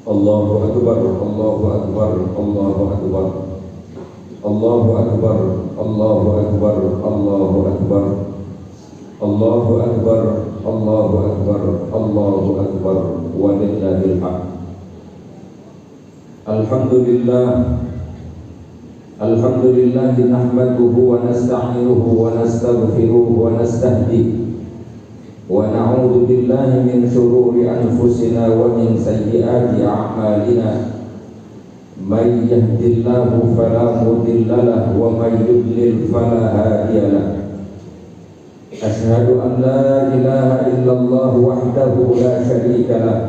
Allahu Akbar, Allahu Akbar, Allahu Akbar, Allahu Akbar, Allahu Akbar, Allahu Akbar, Allahu Akbar, Allahu Akbar, Allahu Akbar, walillahil hamd. Alhamdulillah, alhamdulillah nahmaduhu wa nasta'inuhu wa nastaghfiruhu wa nastahdihi wa na'udzu billahi min shururi anfusina wa min sayyiati a'malina. May yahdihillahu fala mudilla lahu wa may yudlil fala hadiya lahu. Asyhadu an la ilaha illallah wahdahu la syarika lahu.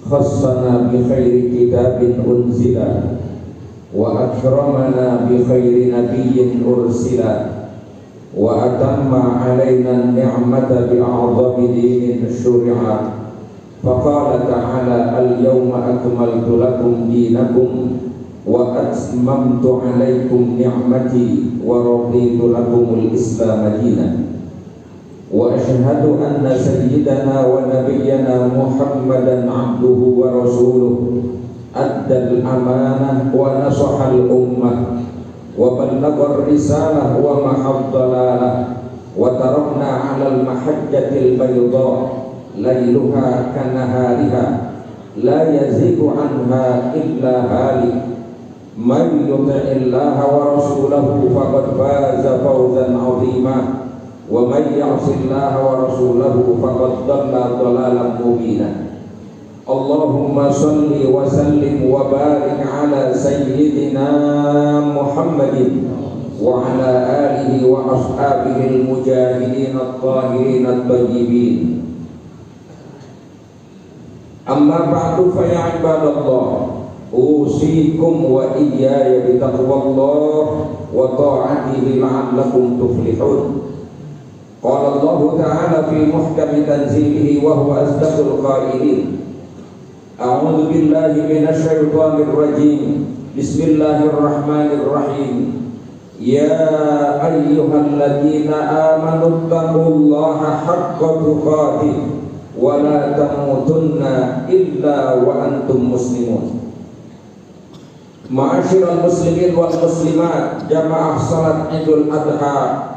Khassana bi khairi kitabin unzila wa akramana bi khairi nabiyyin ursila wa atamma alaina ni'mata bi a'zami dinin syuri'a. Faqala ta'ala al-yawma akmaltu lakum dinakum wa atmamtu alaikum ni'mati wa raditu lakumul islam dinan. Wa ashhadu anna sayyidana wa nabiyyana Muhammadan abduhu wa rasuluh addal amanah wa nasahal ummah wa ballaghar risalah wa mahaddalalah wa tarakna 'alal mahajjatil bayda lailuha kanahariha la yazigu anha illa halik. Man yuti'illaha wa rasulahu faqad faza fawzan 'azima wa may ya'sillaha wa rasulahu faqad dhalla dhalalan mubina. Allahumma shalli wa sallim wa barik ala sayyidina Muhammadin wa ala alihi wa ashabihi al-mujahidin at-tahirin at-tayyibin. Amma ba'du fa ya ibadallah, usikum wa iyaya bi taqwallah wa ta'atihi la'allakum tuflihun. Qala Allah Ta'ala fi muhkami tanzilihi wa huwa asdaqul qailin. A'udzu billahi minasy syaithanir rajim. Bismillahirrahmanirrahim. Ya ayyuhalladzina amanu taqullaha haqqa tuqatih wa la tamutunna illa wa antum muslimun. Ma'asyiral muslimin wal muslimat, jamaah salat Idul Adha.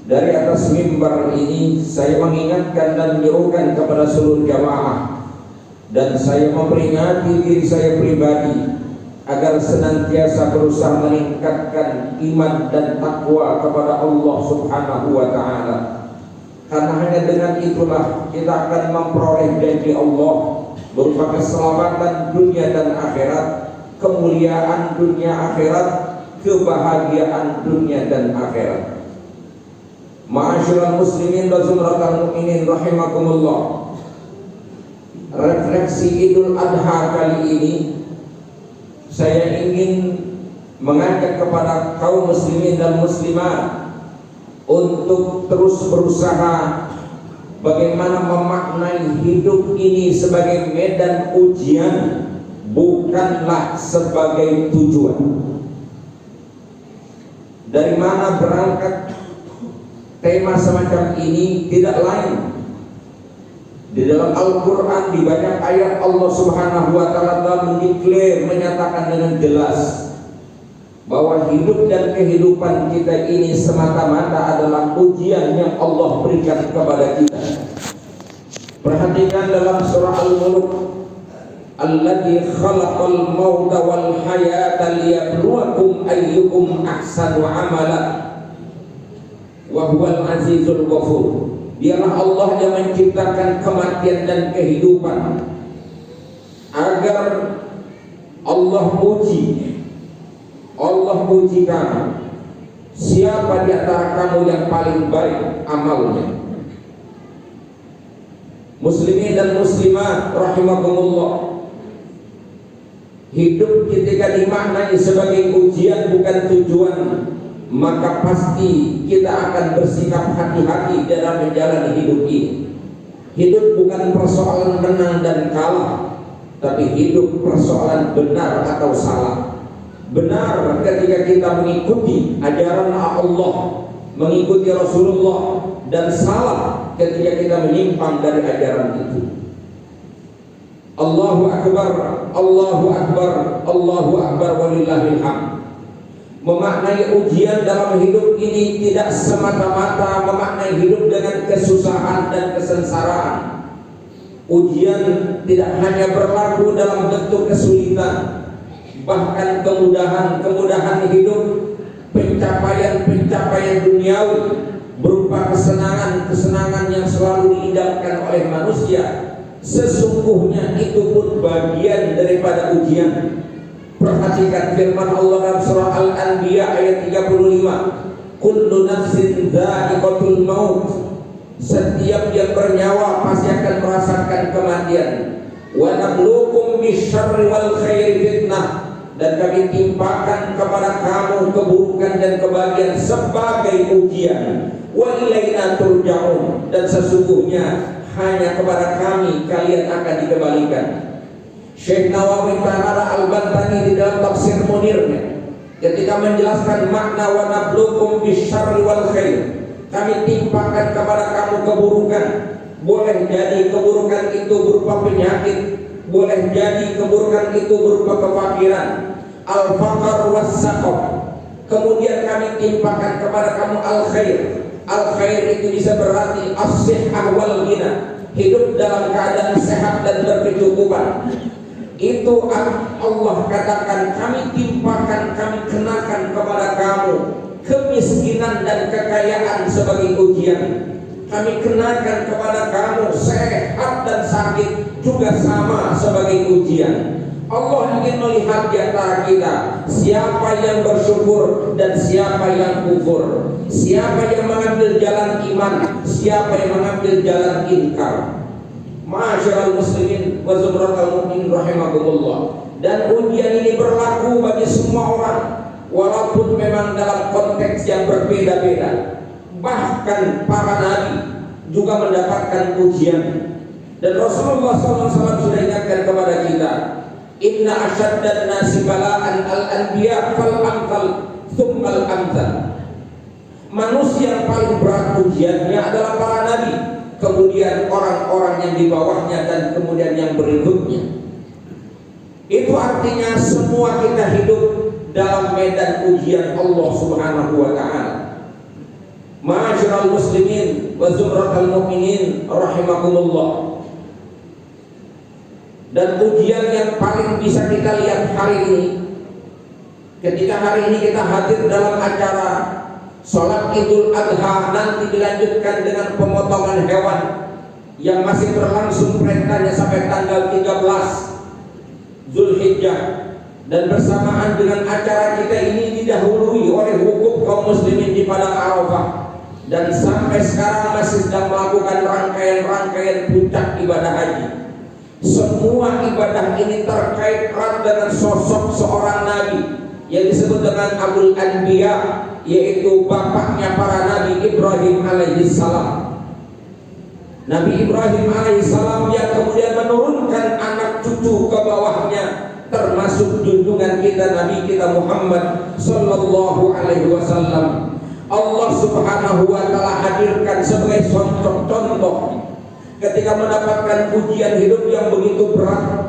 Dari atas mimbar ini saya mengingatkan dan menyerukan kepada seluruh jamaah, dan saya memperingati diri saya pribadi agar senantiasa berusaha meningkatkan iman dan takwa kepada Allah Subhanahu wa Ta'ala. Karena hanya dengan itulah kita akan memperoleh janji Allah berupa keselamatan dunia dan akhirat, kemuliaan dunia akhirat, kebahagiaan dunia dan akhirat. Ma'asyiral muslimin wa zumratal mu'minin rahimakumullah. Refleksi Idul Adha kali ini saya ingin mengajak kepada kaum muslimin dan muslimat untuk terus berusaha bagaimana memaknai hidup ini sebagai medan ujian, bukanlah sebagai tujuan. Dari mana berangkat tema semacam ini? Tidak lain, di dalam Al-Quran di banyak ayat Allah Subhanahu wa Ta'ala mendeklar, menyatakan dengan jelas bahwa hidup dan kehidupan kita ini semata-mata adalah ujian yang Allah berikan kepada kita. Perhatikan dalam surah Al-Mulk, alladzi khalaqal mauta wal hayata liyabluwakum ayyukum ahsanu amala wa huwal azizul ghafur. Dialah Allah yang menciptakan kematian dan kehidupan agar Allah puji kamu. Siapa di antara kamu yang paling baik amalnya? Muslimin dan muslimat rahimakumullah, hidup ketika dimaknai sebagai ujian bukan tujuan, maka pasti kita akan bersikap hati-hati dalam menjalani hidup ini. Hidup bukan persoalan menang dan kalah, tapi hidup persoalan benar atau salah. Benar ketika kita mengikuti ajaran Allah, mengikuti Rasulullah, dan salah ketika kita menyimpang dari ajaran itu. Allahu Akbar, Allahu Akbar, Allahu Akbar, walillahil hamd. Memaknai ujian dalam hidup ini tidak semata-mata memaknai hidup dengan kesusahan dan kesengsaraan. Ujian tidak hanya berlaku dalam bentuk kesulitan, bahkan kemudahan hidup, pencapaian duniawi berupa kesenangan yang selalu diidamkan oleh manusia. Sesungguhnya itu pun bagian daripada ujian. Perhatikan firman Allah dalam surah Al-Anbiya ayat 35. Kullu nafsin dha'iqatul maut. Setiap yang bernyawa pasti akan merasakan kematian. Wa nabluukum bisyarri wal khairi fitnah. Dan kami timpakan kepada kamu keburukan dan kebahagiaan sebagai ujian. Wa ilaina turja'un. Dan sesungguhnya hanya kepada kami kalian akan dikembalikan. Syekh Nawawi Ta'ala Al-Bantani di dalam tafsir Munirnya ketika menjelaskan makna wa nabluukum bisyarri wal khair, kami timpakan kepada kamu keburukan. Boleh jadi keburukan itu berupa penyakit, boleh jadi keburukan itu berupa kefakiran, al-faqr was-saqam. Kemudian kami timpakan kepada kamu al-khair. Al-khair itu bisa berarti as-sihhah wal ghina, hidup dalam keadaan sehat dan berkecukupan. Itu Allah katakan kami timpakan, kami kenakan kepada kamu kemiskinan dan kekayaan sebagai ujian. Kami kenakan kepada kamu sehat dan sakit juga sama sebagai ujian. Allah ingin melihat di antara kita siapa yang bersyukur dan siapa yang kufur, siapa yang mengambil jalan iman, siapa yang mengambil jalan inkar. Ma'asyiral muslimin wa zumratal mu'minin rahimakumullah. Dan ujian ini berlaku bagi semua orang, walaupun memang dalam konteks yang berbeda-beda. Bahkan para nabi juga mendapatkan ujian. Dan Rasulullah SAW sudah ingatkan kepada kita, inna asyaddan nasi bala'an al-anbiya fal-amthal thummal amthal. Manusia yang paling berat ujiannya adalah para nabi, kemudian orang-orang yang di bawahnya, dan kemudian yang berikutnya. Itu artinya semua kita hidup dalam medan ujian Allah Subhanahu wa ta'ala. Ma'asyiral muslimin wa zumratal mu'minin rahimakumullah. Dan ujian yang paling bisa kita lihat hari ini, ketika hari ini kita hadir dalam acara Sholat Idul Adha, nanti dilanjutkan dengan pemotongan hewan yang masih berlangsung perintahnya sampai tanggal 13 Zulhijjah. Dan bersamaan dengan acara kita ini didahului oleh wukuf kaum muslimin di Padang Arafah. Dan sampai sekarang masih sedang melakukan rangkaian-rangkaian puncak ibadah haji. Semua ibadah ini terkait erat dengan sosok seorang nabi yang disebut dengan Abul Anbiya, yaitu bapaknya para nabi, Ibrahim alaihissalam. Nabi Ibrahim alaihissalam yang kemudian menurunkan anak cucu ke bawahnya, termasuk junjungan kita Nabi kita Muhammad sallallahu alaihi wasallam. Allah Subhanahu wa ta'ala hadirkan sebagai contoh ketika mendapatkan ujian hidup yang begitu berat.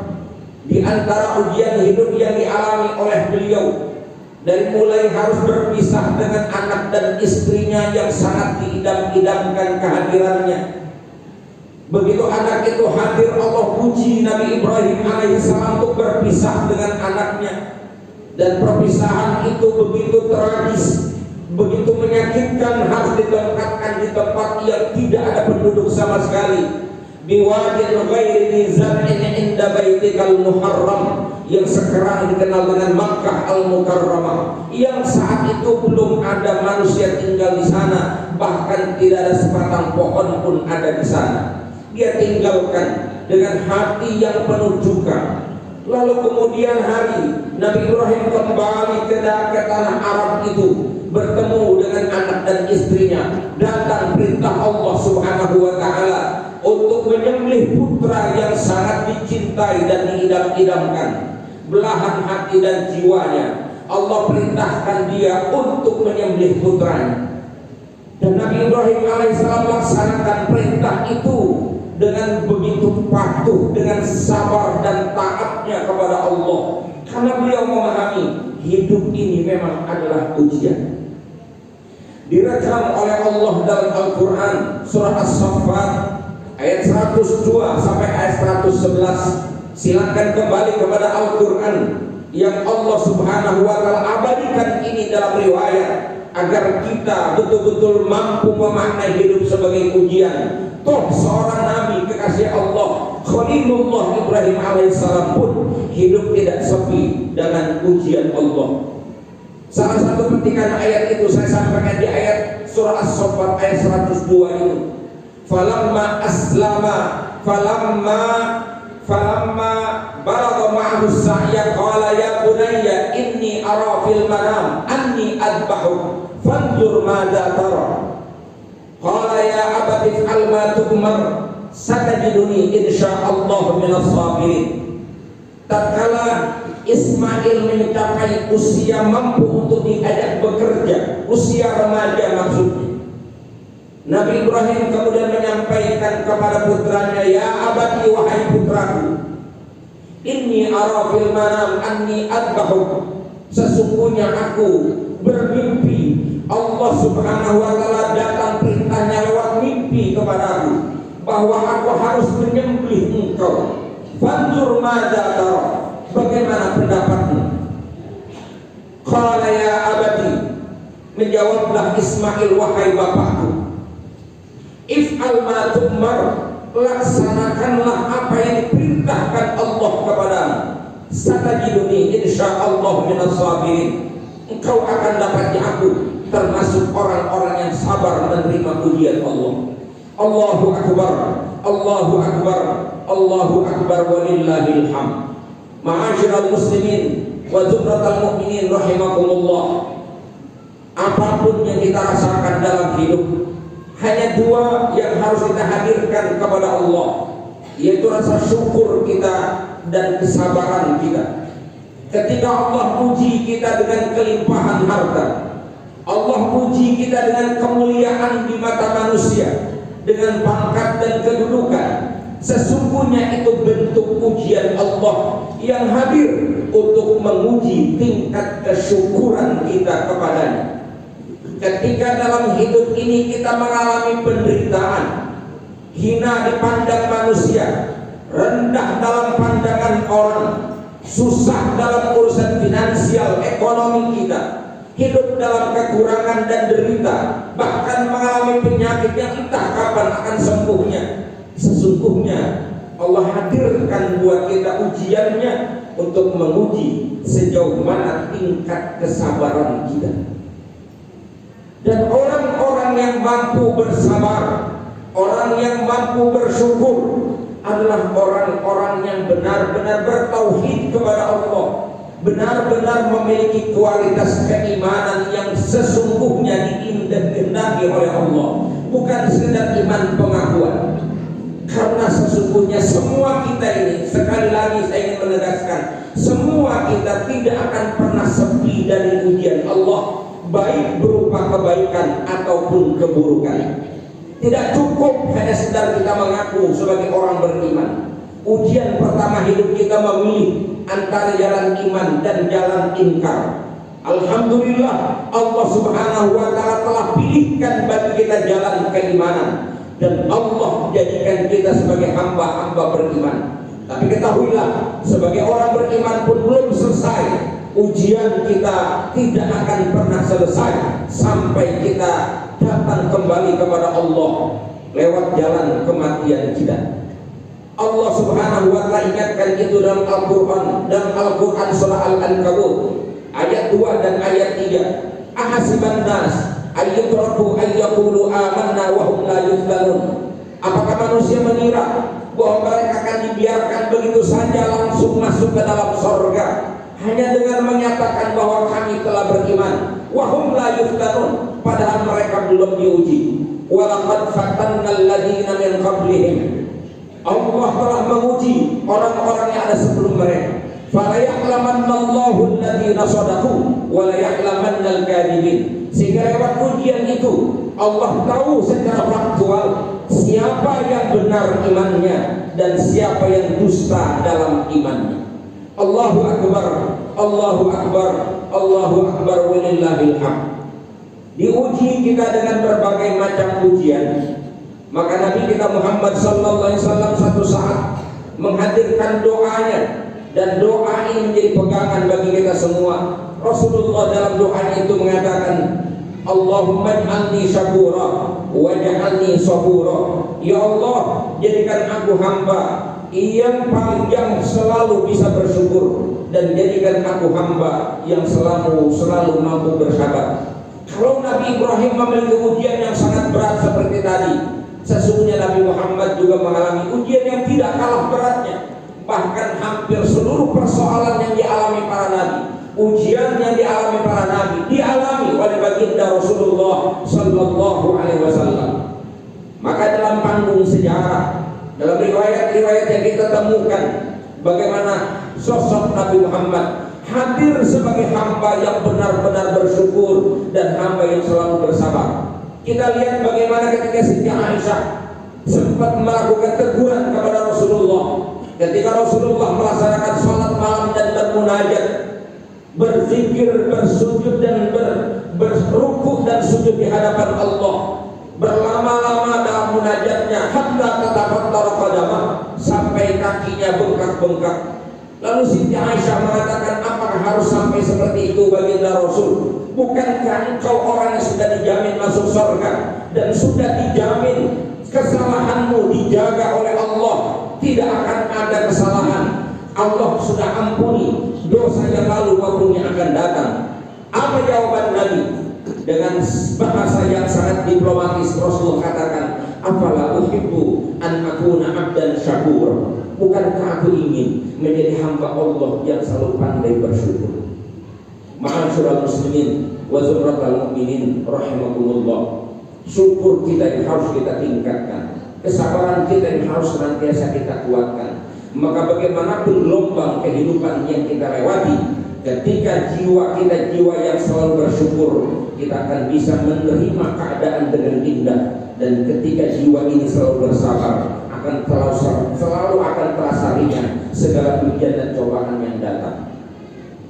Di antara ujian hidup yang dialami oleh beliau, dari mulai harus berpisah dengan anak dan istrinya yang sangat diidam-idamkan kehadirannya. Begitu anak itu hadir, Allah puji Nabi Ibrahim alaihissalam untuk berpisah dengan anaknya. Dan perpisahan itu begitu tragis, begitu menyakitkan, harus ditempatkan di tempat yang tidak ada penduduk sama sekali. Biwadin ghairi zar'in inda baitikal muharram, yang sekarang dikenal dengan Makkah al-Mukarramah, yang saat itu belum ada manusia tinggal di sana, bahkan tidak ada sebatang pohon pun ada di sana. Dia tinggalkan dengan hati yang penuh duka. Lalu kemudian hari Nabi Ibrahim kembali ke tanah Arab itu, bertemu dengan anak dan istrinya. Datang perintah Allah Subhanahu wa ta'ala untuk menyembelih putra yang sangat dicintai dan diidam-idamkan, belahan hati dan jiwanya. Allah perintahkan dia untuk menyembelih putranya. Dan Nabi Ibrahim alaihissalam melaksanakan perintah itu dengan begitu patuh, dengan sabar dan taatnya kepada Allah, karena beliau memahami hidup ini memang adalah ujian. Direkam oleh Allah dalam Al-Quran surah As-Saffat ayat 102 sampai ayat 111. Silakan kembali kepada Al-Quran yang Allah Subhanahu wa ta'ala abadikan ini dalam riwayat, agar kita betul-betul mampu memaknai hidup sebagai ujian. Toh seorang nabi kekasih Allah, Khalilullah Ibrahim alaihissalam pun hidup tidak sepi dengan ujian Allah. Salah satu petikan ayat itu saya sampaikan di ayat surah As-Saffat ayat 102 ini. Falamma aslama falamma balagha ma'ahu sa'ya qala ya bunayya inni ara fil manam anni adbahu fanzur madza tara. Qala ya abati if'al ma tu'mar satajiduni insyaallah minas sabirin. Tatkala Ismail mencapai usia mampu untuk diajak bekerja, usia remaja maksudnya, Nabi Ibrahim kemudian menyampaikan kepada putranya, ya abati wahai putraku, inni ara fil manam anni adbahu, sesungguhnya aku bermimpi Allah Subhanahu wa ta'ala datang perintahnya lewat mimpi kepadaku bahwa aku harus menyembelih engkau. Fanzur madza tara, bagaimana pendapatmu? Qala ya abati, menjawablah Ismail, wahai bapakku, if'al ma tu'mar, laksanakanlah apa yang diperintahkan Allah kepadamu. Satajiduni insyaallah minas sabirin, engkau akan dapati aku termasuk orang-orang yang sabar menerima ujian Allah. Allahu akbar, Allahu akbar, Allahu akbar, walillahil hamd. Ma'asyiral muslimin wa zumratal mu'minin rahimakumullah. Apapun yang kita rasakan dalam hidup, hanya dua yang harus kita hadirkan kepada Allah, yaitu rasa syukur kita dan kesabaran kita. Ketika Allah uji kita dengan kelimpahan harta, Allah uji kita dengan kemuliaan di mata manusia, dengan pangkat dan kedudukan, sesungguhnya itu bentuk ujian Allah yang hadir untuk menguji tingkat kesyukuran kita kepadanya. Ketika dalam hidup ini kita mengalami penderitaan, hina dipandang manusia, rendah dalam pandangan orang, susah dalam urusan finansial ekonomi kita, hidup dalam kekurangan dan derita, bahkan mengalami penyakit yang entah kapan akan sembuhnya, sesungguhnya Allah hadirkan buat kita ujiannya untuk menguji sejauh mana tingkat kesabaran kita. Dan orang-orang yang mampu bersabar, orang yang mampu bersyukur adalah orang-orang yang benar-benar bertauhid kepada Allah, benar-benar memiliki kualitas keimanan yang sesungguhnya diindahkan oleh Allah, bukan sekedar iman pengakuan. Karena sesungguhnya semua kita ini, sekali lagi saya ingin menegaskan, semua kita tidak akan pernah sepi dari ujian Allah, baik berupa kebaikan ataupun keburukan. Tidak cukup hanya sekedar kita mengaku sebagai orang beriman. Ujian pertama hidup kita memilih antara jalan iman dan jalan ingkar. Alhamdulillah, Allah Subhanahu wa ta'ala telah pilihkan bagi kita jalan keimanan, dan Allah jadikan kita sebagai hamba-hamba beriman. Tapi ketahuilah, sebagai orang beriman pun belum selesai. Ujian kita tidak akan pernah selesai sampai kita datang kembali kepada Allah lewat jalan kematian kita. Allah Subhanahu wa ta'ala ingatkan itu dalam Al-Quran, dalam Al-Quran surah Al-Ankabut ayat 2 dan ayat 3. Ahasiban nas ayyutraku ayyaqulu amanna wa hum la yuftanun. Apakah manusia mengira bahwa mereka akan dibiarkan begitu saja langsung masuk ke dalam surga hanya dengan menyatakan bahwa kami telah beriman, wa hum la yuftanun, padahal mereka belum diuji. Wa laqad fatanna alladziina min qablihim, Allah telah menguji orang-orang yang ada sebelum mereka. Fala ya'lamanna Allahu alladziina shadaqu wa la ya'lamannal kadhibin. Sehingga lewat ujian itu Allah tahu secara faktual siapa yang benar imannya dan siapa yang dusta dalam imannya. Allahu akbar, Allahu akbar, Allahu akbar, walillahil hamd. Diuji kita dengan berbagai macam ujian, maka Nabi kita Muhammad sallallahu alaihi wasallam satu saat menghadirkan doanya, dan doa ini menjadi pegangan bagi kita semua. Rasulullah dalam doanya itu mengatakan, Allahumma ij'alni syakura waj'alni sabura. Ya Allah, jadikan aku hamba yang selalu bisa bersyukur, dan jadikan aku hamba yang selalu mampu bersabar. Kalau Nabi Ibrahim memiliki ujian yang sangat berat seperti tadi, sesungguhnya Nabi Muhammad juga mengalami ujian yang tidak kalah beratnya. Bahkan hampir seluruh persoalan yang dialami para nabi, ujian yang dialami para nabi, dialami oleh baginda Rasulullah sallallahu alaihi wasallam. Maka dalam panggung sejarah, dalam riwayat-riwayat yang kita temukan, bagaimana sosok Nabi Muhammad hadir sebagai hamba yang benar-benar bersyukur dan hamba yang selalu bersabar. Kita lihat bagaimana ketika Siti Aisyah sempat melakukan teguran kepada Rasulullah ketika Rasulullah melaksanakan sholat malam dan bermunajat, berzikir, bersujud dan berrukuk dan sujud di hadapan Allah, berlama-lama dalam munajatnya, hatta tatafattara qadamah, sampai kakinya bengkak-bengkak. Lalu Siti Aisyah mengatakan, apakah harus sampai seperti itu baginda Rasul? Bukankah engkau orang yang sudah dijamin masuk surga dan sudah dijamin kesalahanmu dijaga oleh Allah, tidak akan ada kesalahan, Allah sudah ampuni dosa yang lalu maupun yang akan datang? Apa jawaban Nabi? Dengan bahasa yang sangat diplomatis Rasul katakan, afala uhibbu an akuna abdan syakur. Bukankah aku ingin menjadi hamba Allah yang selalu pandai bersyukur? Ma'asyiral muslimin wa zumratal mu'minin rahimakumullah. Syukur kita yang harus kita tingkatkan, kesabaran kita yang harus senantiasa kita kuatkan. Maka bagaimanapun gelombang kehidupan yang kita lewati, ketika jiwa kita jiwa yang selalu bersyukur, kita akan bisa menerima keadaan dengan indah. Dan ketika jiwa ini selalu bersabar, akan selalu akan terasa ringan segala ujian dan cobaan yang datang.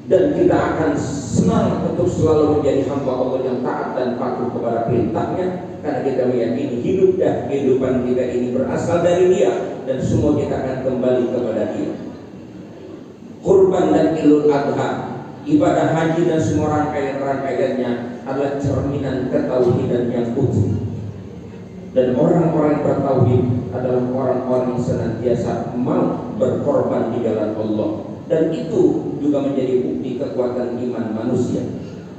Dan kita akan senang untuk selalu menjadi hamba Allah yang taat dan patuh kepada perintahnya, karena kita meyakini hidup dan kehidupan kita ini berasal dari Dia, dan semua kita akan kembali kepada Dia. Kurban dan Idul Adha, ibadah haji dan semua rangkaian-rangkaiannya adalah cerminan ketauhidan yang utuh. Dan orang-orang yang bertauhid adalah orang-orang yang senantiasa mau berkorban di jalan Allah. Dan itu juga menjadi bukti kekuatan iman manusia.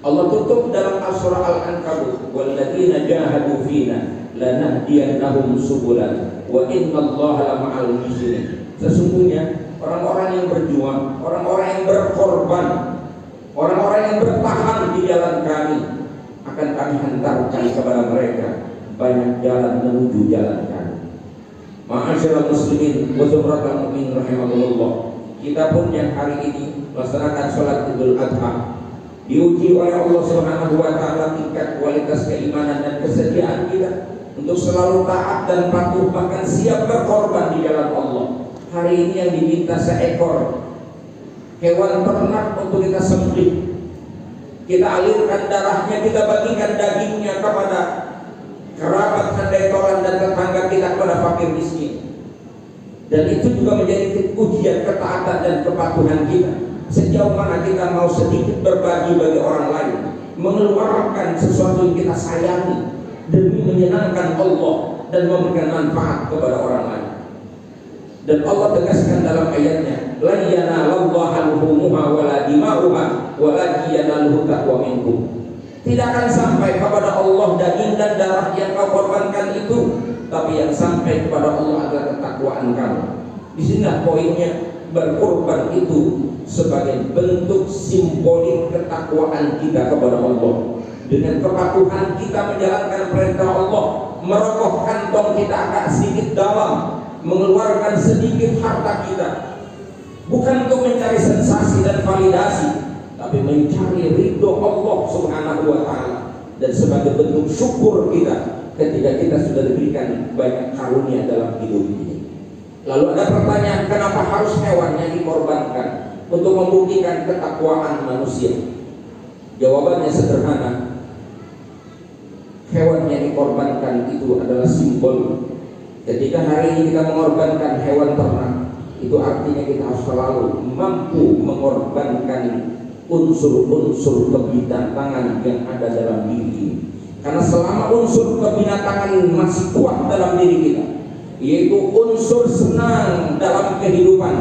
Allah tutup dalam surah Al-Ankabut, walladzina jahadu fina lanahdiyannahum subulan wa innallaha lama'al muhsinin. Sesungguhnya orang-orang yang berjuang, orang-orang yang berkorban, orang-orang yang bertahan di jalan kami, akan kami hantarkan kepada mereka banyak jalan menuju jalan kami. Ma'asyiral muslimin wa zumratal mu'minin rahimakumullah. Kita pun yang hari ini melaksanakan sholat Idul Adha, diuji oleh Allah Subhanahu wa taala tingkat kualitas keimanan dan kesediaan kita untuk selalu taat dan patuh, bahkan siap berkorban di jalan Allah. Hari ini yang diminta seekor hewan ternak untuk kita sembelih, kita alirkan darahnya, kita bagikan dagingnya kepada kerabat, handai tolan dan tetangga kita, kepada fakir miskin. Dan itu juga menjadi ujian ketaatan dan kepatuhan kita. Sejauh mana kita mau sedikit berbagi bagi orang lain, mengeluarkan sesuatu yang kita sayangi demi menyenangkan Allah dan memberikan manfaat kepada orang lain. Dan Allah tegaskan dalam ayatnya, la yanalallaha luhumuha wala dima'uha walakin yanaluhu taqwa minkum. Tidak akan sampai kepada Allah daging dan darah yang kau korbankan itu, tapi yang sampai kepada Allah adalah ketakwaan kamu. Di sini poinnya, berkorban itu sebagai bentuk simbolik ketakwaan kita kepada Allah. Dengan kepatuhan kita menjalankan perintah Allah, merogoh kantong kita agak sedikit dalam, mengeluarkan sedikit harta kita, bukan untuk mencari sensasi dan validasi, tapi mencari ridho Allah Subhanahu wa Ta'ala. Dan sebagai bentuk syukur kita ketika kita sudah diberikan banyak karunia dalam hidup ini. Lalu ada pertanyaan, kenapa harus hewan yang dikorbankan untuk membuktikan ketakwaan manusia? Jawabannya sederhana. Hewan yang dikorbankan itu adalah simbol. Ketika hari ini kita mengorbankan hewan ternak, itu artinya kita harus selalu mampu mengorbankan unsur-unsur kebinatangan yang ada dalam diri ini. Karena selama unsur kebinatangan masih kuat dalam diri kita, yaitu unsur senang dalam kehidupan,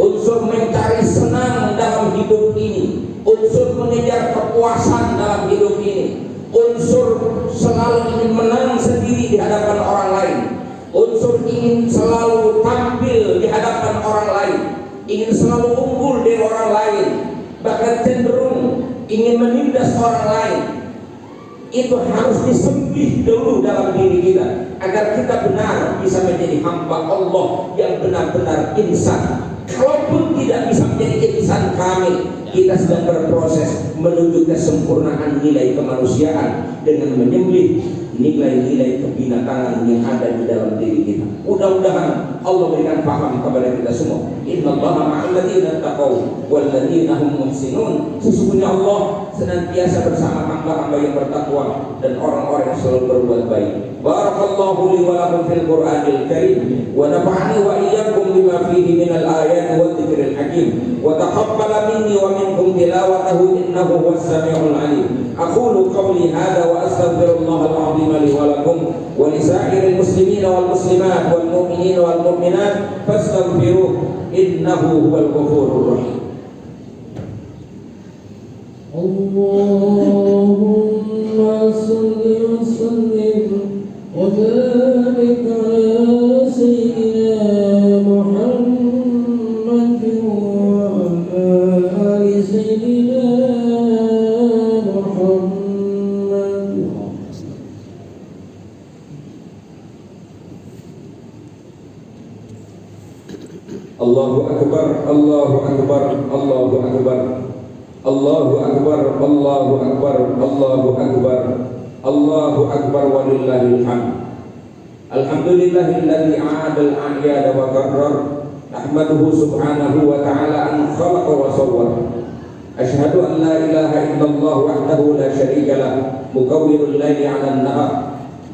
unsur mencari senang dalam hidup ini, unsur mengejar kepuasan dalam hidup ini, unsur selalu ingin menang sendiri di hadapan orang lain, unsur ingin selalu tampil di hadapan orang lain, ingin selalu unggul dari orang lain, bahkan cenderung ingin menindas orang lain. Itu harus disembih dulu dalam diri kita agar kita benar bisa menjadi hamba Allah yang benar-benar insan. Kalaupun tidak bisa menjadi insan kamil, kita sedang berproses menuju kesempurnaan nilai kemanusiaan dengan menyembelih nilai-nilai kebinatangan yang ada di dalam diri kita. Mudah-mudahan Allah berikan paham kepada kita semua. Innallaha ma'al ladzina taqaw wal ladzina hum muhsinun. Sesungguhnya Allah senantiasa bersama hamba-hamba yang bertakwa dan orang-orang yang selalu berbuat baik. Barakallahu li wa lakum fil Qur'anil Karim wa nafa'ani wa iyyakum bima fihi minal ayati wa dzikril hakim wa taqabbala minni wa minkum tilawatahu innahu huwas samiul alim. Aqulu qawli hadha wa astaghfirullahal azim li wa lakum wa li sa'iril muslimin wal muslimat wal mu'minin wal mu'minat fastaghfiruhu innahu huwal ghafurur rahim. Allahumma salli wa sallim wa barik ala sayyidina Muhammad wa ala ali sayyidina Muhammad. Allahu akbar, Allahu akbar, Allahu akbar. Allahu akbar, Allahu akbar, Allahu akbar, Allahu akbar walillahil hamd. Alhamdulillahilladzi 'adal a'yada wa qarrar. Ahmaduhu subhanahu wa ta'ala an khalaqa wa sawwar. Asyhadu an la ilaha illallah wahdahu la syarika lah, mukawwirul laili 'alan nahar.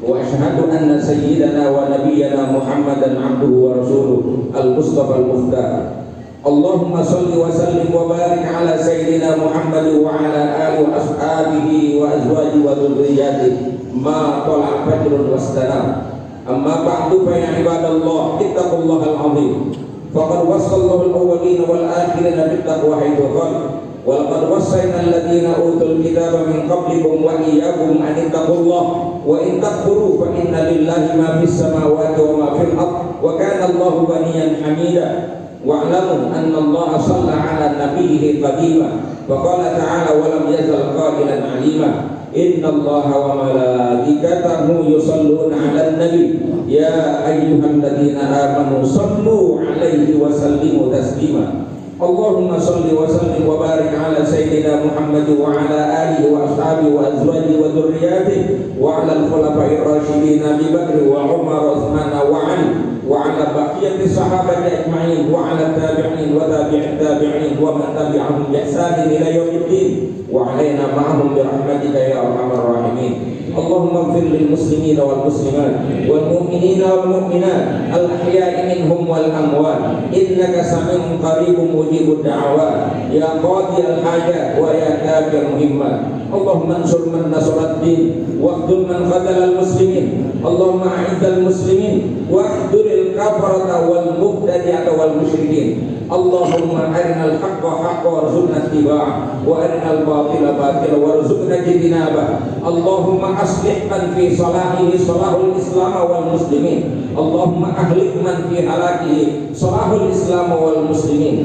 Wa asyhadu anna sayyidana wa nabiyyana Muhammadan 'abduhu wa rasuluhu al-mustafa al-mukhtar. Allahumma salli wa sallim wa barik ala sayyidina Muhammad wa ala alihi wa ashabihi wa azwajihi wa dhurriyyatihi ma tala'a fajrun wastana. Amma ba'du fa ya ibadallah ittaqullahal azim. Faqad wassallahu al-awwalina wal akhirina bittaqwa haitsu qala wa laqad wassayna alladhina utul kitaba min qablikum wa iyyakum an ittaqullaha wa in takfuru fa inna lillahi ma fis samawati wa ma fil ardh wa kana Allahu ghaniyan hamida. Wa'lamu anna Allah shalla 'ala nabiyhi qadima wa qala ta'ala wa lam yazal qailan 'alima inna Allah wa malaikatahu yusalluna 'alan nabi ya ayyuhalladzina amanu sallu 'alaihi wa sallimu taslima. Allahumma salli wa sallim wa barik 'ala sayyidina Muhammad wa 'ala alihi wa ashabihi wa azwajihi wa dhurriyyatihi wa 'ala al-khulafa'ir rasyidin Abi Bakr wa Umar wa Utsman wa 'Ali وعلى بقية الصحابة أجمعين وعلى التابعين وتابع التابعين ومن تبعهم بإحسان إلى يوم الدين وعلينا معهم برحمتك يا أرحم الراحمين. اللهم اغفر للمسلمين والمسلمات والمؤمنين والمؤمنات الأحياء منهم والأموات إنك سميع قريب مجيب الدعوات يا قاضي الحاجات ويا كافي المهمات. اللهم انصر من نصر الدين واخذل من خذل المسلمين. اللهم أعز المسلمين واخذل الكفرة والمبتدعة والمشركين. اللهم أرنا الحق حقا وارزقنا اتباعه وأرنا الباطل باطلا وارزقنا اجتنابه. اللهم أصلح من في صلاحه صلاح الإسلام والمسلمين. اللهم أهلك من في هلاكه صلاح الإسلام والمسلمين.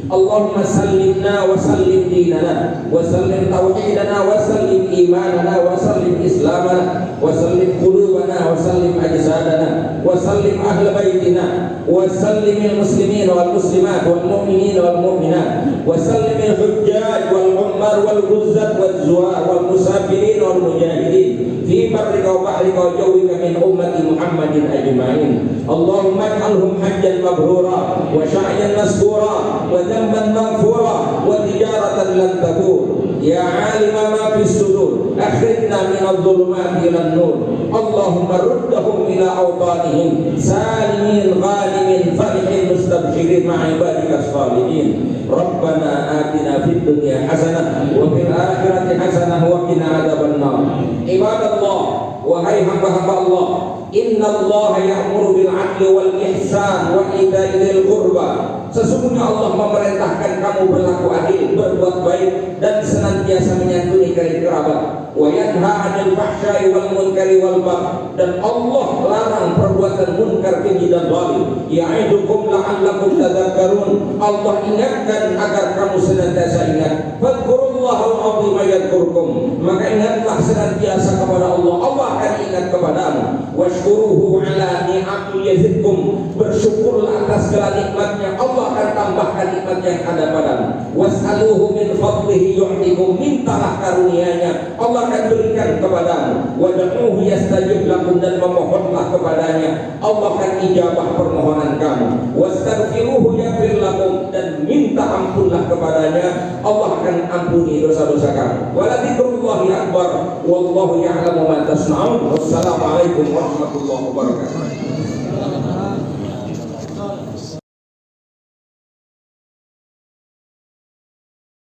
اللهم سلمنا وسلم ديننا وسلم توحيدنا وسلم إيماننا وسلم إسلامنا وسلم قلوبنا وسلم أجسادنا وسلم أهل بيتنا وسلم المسلمين والمسلمات والمؤمنين والمؤمنات وسلم الحجاج والعمار والغزاة والزوار والمسافرين والمجاهدين في برك وبحرك وجوك من أمة محمد أجمعين اللهم اجعلهم حجا مبرورا وسعيا مسكورا وذنبا مغفورا وتجارة لن تبور يا عالم ما في الصدور أخرجنا من الظلمات إلى النور اللهم ردهم إلى أوطانهم سالمين غانمين فرحين مستبشرين مع عبادك الصالحين ربنا آتنا في الدنيا حسنة وفي الآخرة حسنة وقنا عذاب النار عباد الله وهي hamba-hamba Allah innallaha ya'muru bil 'adli wal ihsan wa ita'i dzil qurba sesungguhnya Allah memerintahkan kamu berlaku adil berbuat baik dan senantiasa menyantuni karib kerabat wa yanha 'anil fahsya'i wal munkari wal baghi dan Allah larang perbuatan munkar keji dan zalim ya'idukum la'allakum tadhakkarun Allah ingatkan agar kamu senantiasa ingat fadhkurullahal 'azima yadhkurkum maka ingatlah senantiasa kepada Allah Allah akan ingat kepadamu washkuruhu ala ni'amati yazidkum bersyukurlah atas segala nikmatnya Allah akan tambahkan nikmat yang ada padamu was'aluhu min fadlihi yu'tikum mintalah karunia-Nya Allah akan berikan kepadamu wad'uhu yastajib lakum dan memohonlah kepadanya Allah akan ijabah permohonan kamu wastaghfiruhu yaghfir lakum dan minta ampunlah kepadanya Allah akan ampuni dosa-dosa kamu waladzikrullahi akbar wallahu ya'lamu ma tasna'un wassalamualaikum warahmatullahi wabarakatuh